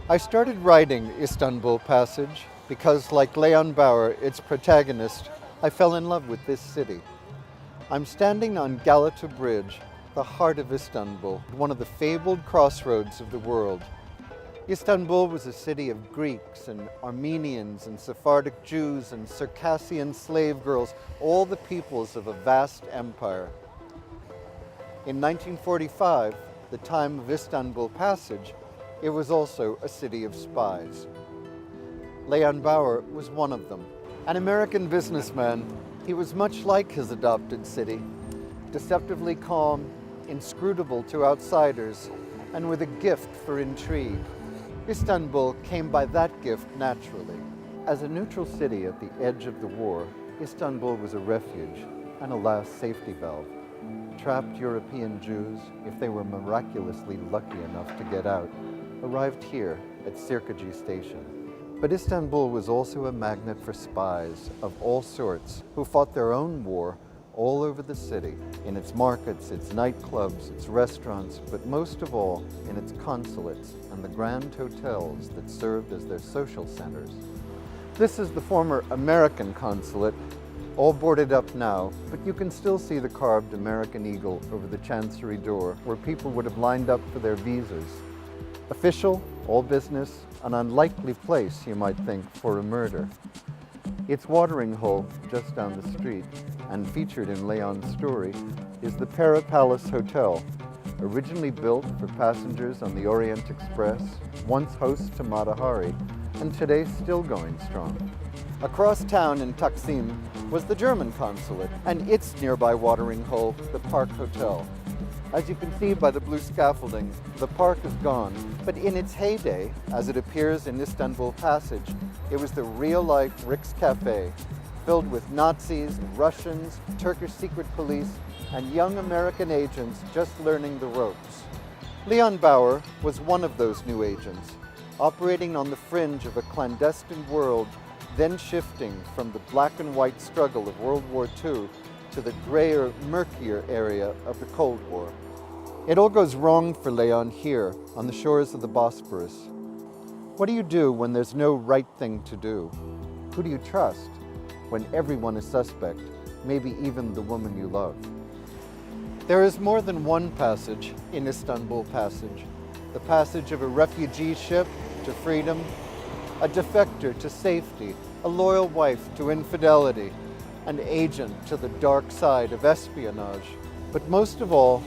I started writing Istanbul Passage because, like Leon Bauer, its protagonist, I fell in love with this city. I'm standing on Galata Bridge, the heart of Istanbul, one of the fabled crossroads of the world. Istanbul was a city of Greeks and Armenians and Sephardic Jews and Circassian slave girls, all the peoples of a vast empire. In 1945, the time of Istanbul Passage, it was also a city of spies. Leon Bauer was one of them. An American businessman, he was much like his adopted city, deceptively calm, inscrutable to outsiders, and with a gift for intrigue. Istanbul came by that gift naturally. As a neutral city at the edge of the war, Istanbul was a refuge and a last safety valve. Trapped European Jews, if they were miraculously lucky enough to get out, arrived here at Sirkaci Station. But Istanbul was also a magnet for spies of all sorts who fought their own war all over the city, in its markets, its nightclubs, its restaurants, but most of all in its consulates and the grand hotels that served as their social centers. This is the former American consulate, all boarded up now, but you can still see the carved American eagle over the chancery door where people would have lined up for their visas. Official, all business, an unlikely place, you might think, for a murder. Its watering hole, just down the street, and featured in Leon's story, is the Pera Palace Hotel, originally built for passengers on the Orient Express, once host to Mata Hari, and today still going strong. Across town in Taksim was the German consulate, and its nearby watering hole, the Park Hotel. As you can see by the blue scaffolding, the park is gone, but in its heyday, as it appears in Istanbul Passage, it was the real-life Rick's Cafe, filled with Nazis and Russians, Turkish secret police, and young American agents just learning the ropes. Leon Bauer was one of those new agents, operating on the fringe of a clandestine world, then shifting from the black and white struggle of World War II to the grayer, murkier area of the Cold War. It all goes wrong for Leon here, on the shores of the Bosporus. What do you do when there's no right thing to do? Who do you trust when everyone is suspect, maybe even the woman you love? There is more than one passage in Istanbul Passage. The passage of a refugee ship to freedom, a defector to safety, a loyal wife to infidelity, an agent to the dark side of espionage. But most of all,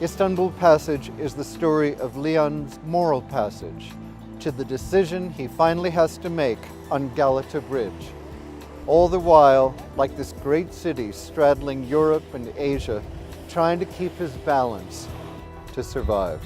Istanbul Passage is the story of Leon's moral passage to the decision he finally has to make on Galata Bridge. All the while, like this great city straddling Europe and Asia, trying to keep his balance to survive.